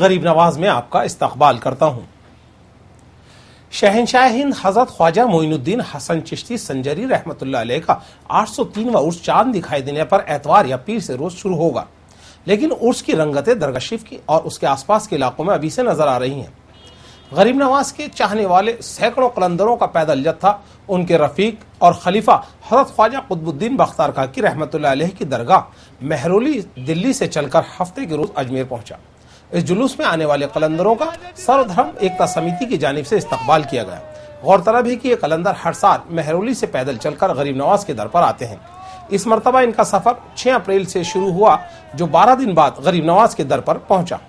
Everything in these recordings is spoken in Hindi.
गरीब नवाज में आपका इस्तकबाल करता हूँ। शहंशाह हिंद हजरत ख्वाजा मोइनुद्दीन हसन चिश्ती संजरी रहमतुल्लाह अलैह का 803वां उर्स चांद दिखाई देने पर एतवार या पीर से रोज शुरू होगा, लेकिन उर्स की रंगतें दरगाह शरीफ की और उसके आसपास के इलाकों में अभी से नजर आ रही हैं। गरीब नवाज के चाहने वाले सैकड़ों कलंदरों का पैदल जत्था उनके रफीक और खलीफा हजरत ख्वाजा कुतुबुद्दीन बख्तार काकी रहमतुल्लाह अलैह की दरगाह महरौली दिल्ली से चलकर हफ्ते के रोज अजमेर पहुंचा। इस जुलूस में आने वाले कलंदरों का सर्वधर्म एकता समिति की जानिब से इस्तकबाल किया गया। गौरतलब है कि ये कलंदर हर साल महरौली से पैदल चलकर गरीब नवाज के दर पर आते हैं। इस मरतबा इनका सफर 6 अप्रैल से शुरू हुआ, जो 12 दिन बाद गरीब नवाज के दर पर पहुंचा।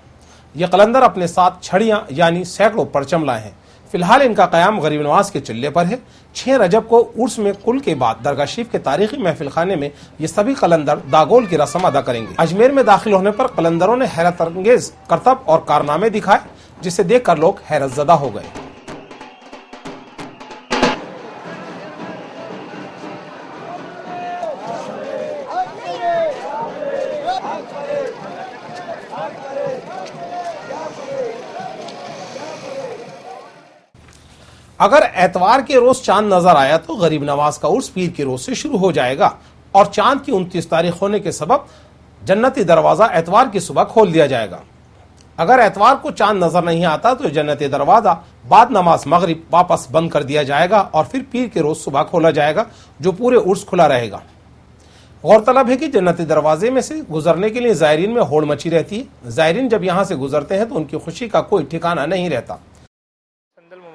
ये कलंदर अपने साथ छड़ियां यानी सैकड़ों परचम लाए हैं। फिलहाल इनका कयाम गरीब नवाज के चिल्ले पर है। 6 रजब को उर्स में कुल के बाद दरगाह शरीफ के तारीखी महफिल खाने में ये सभी कलंदर दागोल की रस्म अदा करेंगे। अजमेर में दाखिल होने पर कलंदरों ने हैरत अंगेज करतब और कारनामे दिखाए, जिसे देखकर लोग हैरत ज़दा हो गए। अगर एतवार के रोज चांद नजर आया तो गरीब नवाज का उर्स पीर के रोज से शुरू हो जाएगा और चांद की 29 तारीख होने के सबब जन्नती दरवाजा एतवार की सुबह खोल दिया जाएगा। अगर एतवार को चांद नजर नहीं आता तो जन्नती दरवाजा बाद नमाज मगरिब वापस बंद कर दिया जाएगा और फिर पीर के रोज सुबह खोला जाएगा, जो पूरे उर्स खुला रहेगा। गौरतलब है कि जन्नती दरवाजे में से गुजरने के लिए जायरीन में होड़ मची रहती है। जायरीन जब यहाँ से गुजरते हैं तो उनकी खुशी का कोई ठिकाना नहीं रहता।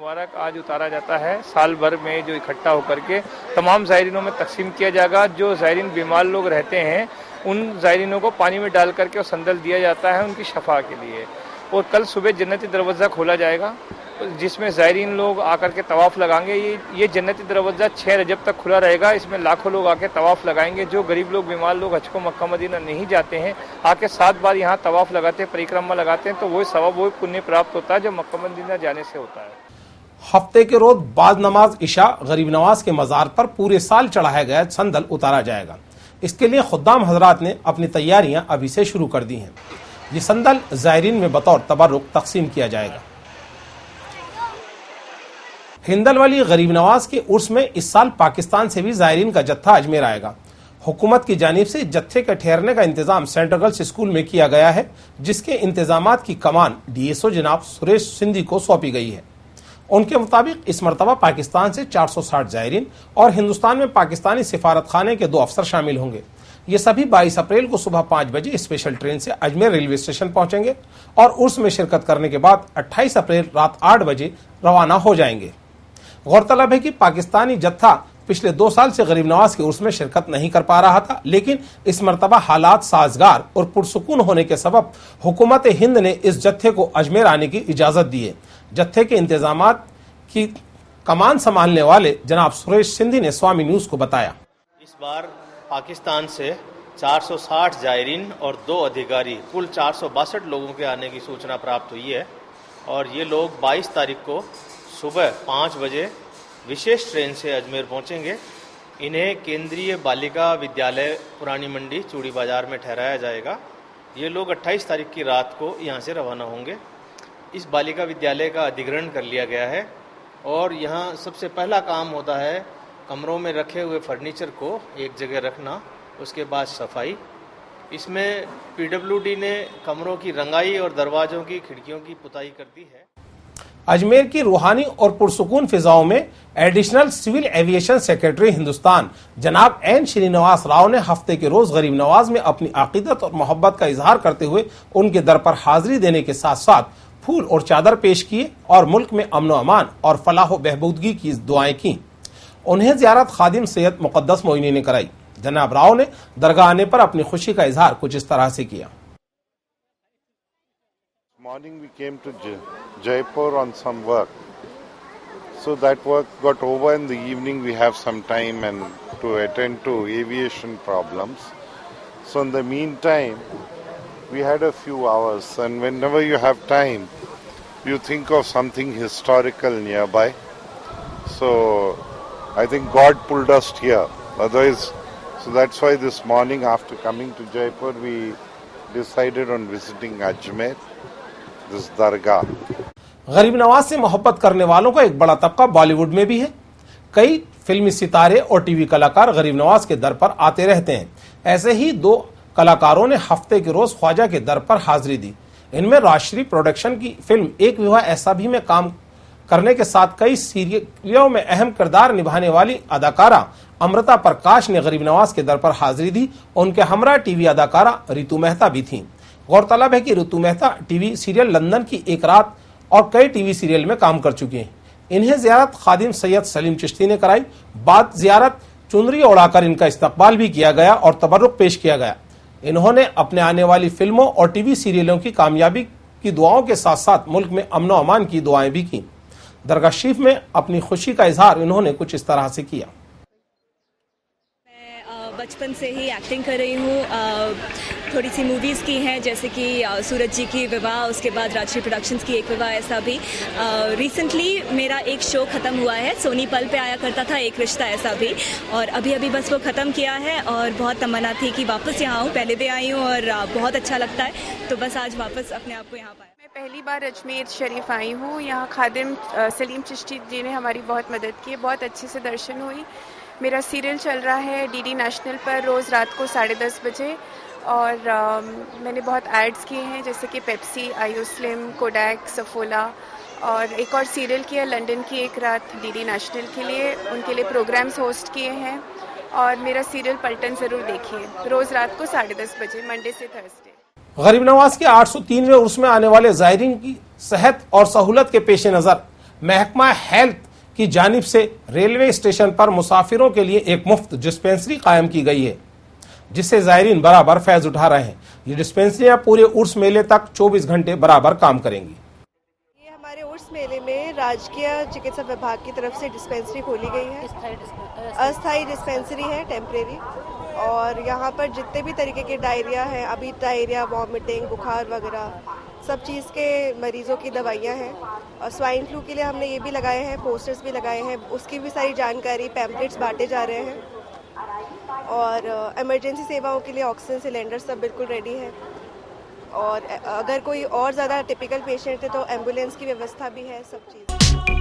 मुबारक आज उतारा जाता है। साल भर में जो इकट्ठा होकर के तमाम ज़ायरीनों में तकसीम किया जाएगा। जो ज़ायरीन बीमार लोग रहते हैं उन ज़ायरीनों को पानी में डाल करके और संदल दिया जाता है उनकी शफा के लिए। और कल सुबह जन्नती दरवाज़ा खोला जाएगा, जिसमें ज़ायरीन लोग आकर के तवाफ़ लगाएंगे। ये जन्नती दरवाज़ा 6 रजब तक खुला रहेगा। इसमें लाखों लोग आके तवाफ़ लगाएंगे। जो गरीब लोग बीमार लोग हज को मक्का मदीना नहीं जाते हैं, आके 7 बार यहाँ तवाफ़ लगाते हैं, परिक्रमा लगाते हैं, तो वही सवाब वही पुण्य प्राप्त होता है जो मक्का मदीना जाने से होता है। हफ्ते के रोज बाद नमाज इशा गरीब नवाज के मजार पर पूरे साल चढ़ाया गया संदल उतारा जाएगा। इसके लिए खुद्दाम हजरात ने अपनी तैयारियां अभी से शुरू कर दी हैं। ये संदल जायरीन में बतौर तबर्रुक तकसीम किया जाएगा। हिंदल वाली गरीब नवाज के उर्स में इस साल पाकिस्तान से भी जायरीन का जत्था अजमेर आएगा। हुकूमत की जानिब से जत्थे के ठहरने का इंतजाम सेंट्रल गर्ल्स स्कूल में किया गया है, जिसके इंतजामात की कमान DSO जनाब सुरेश सिंधी को सौंपी गई है। उनके मुताबिक इस मरतबा पाकिस्तान से 460 जायरीन और हिंदुस्तान में पाकिस्तानी सिफारत खाने के 2 अफसर शामिल होंगे। ये सभी 22 अप्रैल को सुबह 5 बजे स्पेशल ट्रेन से अजमेर रेलवे स्टेशन पहुंचेंगे और उर्स में शिरकत करने के बाद 28 अप्रैल रात 8 बजे रवाना हो जाएंगे। गौरतलब है कि पाकिस्तानी जत्था पिछले 2 साल से गरीब नवाज के उर्स में शिरकत नहीं कर पा रहा था, लेकिन इस मरतबा हालात साजगार और पुरसुकून होने के सबब हुकूमत हिंद ने इस जत्थे को अजमेर आने की इजाजत दी है। जत्थे के इंतजामात की कमान संभालने वाले जनाब सुरेश सिंधी ने स्वामी न्यूज को बताया, इस बार पाकिस्तान से 460 जायरीन और 2 अधिकारी कुल 462 लोगों के आने की सूचना प्राप्त हुई है और ये लोग 22 तारीख को सुबह 5 बजे विशेष ट्रेन से अजमेर पहुंचेंगे। इन्हें केंद्रीय बालिका विद्यालय पुरानी मंडी चूड़ी बाजार में ठहराया जाएगा। ये लोग 28 तारीख की रात को यहाँ से रवाना होंगे। इस बालिका विद्यालय का अधिग्रहण कर लिया गया है और यहाँ सबसे पहला काम होता है कमरों में रखे हुए फर्नीचर को एक जगह रखना, उसके बाद सफाई। इसमें PWD ने कमरों की रंगाई और दरवाजों की खिड़कियों की पुताई कर दी है। अजमेर की रूहानी और पुरसुकून फिजाओं में additional civil aviation secretary Hindustan जनाब एन श्रीनिवास राव ने हफ्ते के रोज गरीब नवाज में अपनी अकीदत और मोहब्बत का इजहार करते हुए उनके दर पर हाजिरी देने के साथ साथ फूल और चादर पेश किए और मुल्क में अमन अमान और फलाह बहबूदगी की दुआएं की। उन्हें ज़ियारत खादिम सैयद मुक़द्दस मोइनी ने कराई। जनाब राव ने दरगाह आने पर अपनी खुशी का इजहार कुछ इस तरह से किया। Morning we came to Jaipur on some work. So that work got over. In the evening we have some time and to attend to aviation problems. So in the meantime we had a few hours, and whenever you have time you think of something historical nearby. So I think God pulled us here. Otherwise, so that's why this morning after coming to Jaipur we decided on visiting Ajmer. this dargah. गरीब नवाज से मोहब्बत करने वालों का एक बड़ा तबका बॉलीवुड में भी है। कई फिल्मी सितारे और टीवी कलाकार गरीब नवाज के दर पर आते रहते हैं। ऐसे ही 2 कलाकारों ने हफ्ते के रोज ख्वाजा के दर पर हाजिरी दी। इनमें राष्ट्रीय प्रोडक्शन की फिल्म एक विवाह ऐसा भी में काम करने के साथ कई सीरियलों में अहम किरदार निभाने वाली अदाकारा अमृता प्रकाश ने गरीब नवाज के दर पर हाजिरी दी। उनके हमरा टीवी अदाकारा रितु मेहता भी थीं। गौरतलब है कि Ritu Mehta TV serial London की एक रात और कई टीवी सीरियल में काम कर चुके हैं। इन्हें जियारत खादिम सैयद सलीम चिश्ती ने कराई। बाद जियारत चुनरी उड़ाकर इनका इस्तकबाल भी किया गया और तबर्रुक पेश किया गया। इन्होंने अपने आने वाली फिल्मों और टीवी सीरियलों की कामयाबी की दुआओं के साथ साथ मुल्क में अमन और अमान की दुआएं भी की। दरगाह शरीफ में अपनी खुशी का इजहार इन्होंने कुछ इस तरह से किया। मैं बचपन से ही एक्टिंग कर रही हूँ। थोड़ी सी मूवीज़ की हैं, जैसे कि सूरज जी की विवाह, उसके बाद राजश्री प्रोडक्शंस की एक विवाह, ऐसा भी। रिसेंटली मेरा एक शो ख़त्म हुआ है, सोनी पल पे आया करता था, एक रिश्ता ऐसा भी, और अभी बस वो ख़त्म किया है और बहुत तमन्ना थी कि वापस यहाँ हूँ। पहले भी आई हूँ और बहुत अच्छा लगता है, तो बस आज वापस अपने आप को यहाँ पाया। मैं पहली बार अजमेर शरीफ आई हूँ। यहाँ खादिम सलीम चिश्ती जी ने हमारी बहुत मदद की, बहुत अच्छे से दर्शन हुई। मेरा सीरियल चल रहा है डीडी नेशनल पर रोज़ रात को 10:30 बजे, और मैंने बहुत एड्स किए हैं, जैसे कि पेप्सी, आयु स्लिम, कोडैक, सफोला, और एक और सीरियल किया लंदन की एक रात डीडी नेशनल के लिए, उनके लिए प्रोग्राम्स होस्ट किए हैं। और मेरा सीरियल पलटन ज़रूर देखिए, रोज़ रात को 10:30 बजे, मंडे से थर्सडे। गरीब नवाज के 803वें उर्स में आने वाले ज़ायरीन की सेहत और सहूलत के पेश नज़र महकमा हेल्थ की जानिब से रेलवे स्टेशन पर मुसाफिरों के लिए एक मुफ्त डिस्पेंसरी कायम की गई है, जिससे ज़ायरीन बराबर फैज़ उठा रहे हैं। ये डिस्पेंसरियां पूरे उर्स मेले तक 24 घंटे बराबर काम करेंगी। ये हमारे उर्स मेले में राजकीय चिकित्सा विभाग की तरफ से डिस्पेंसरी खोली गई है। अस्थायी डिस्पेंसरी है, टेम्परेरी, और यहाँ पर जितने भी तरीके के डायरिया हैं, अभी डायरिया, वॉमिटिंग, बुखार वगैरह सब चीज़ के मरीज़ों की दवाइयाँ हैं। और स्वाइन फ्लू के लिए हमने ये भी लगाए हैं, पोस्टर्स भी लगाए हैं, उसकी भी सारी जानकारी, पैम्पलेट्स बांटे जा रहे हैं। और इमरजेंसी सेवाओं के लिए ऑक्सीजन सिलेंडर सब बिल्कुल रेडी है। और अगर कोई और ज़्यादा टिपिकल पेशेंट है तो एम्बुलेंस की व्यवस्था भी है, सब चीज़।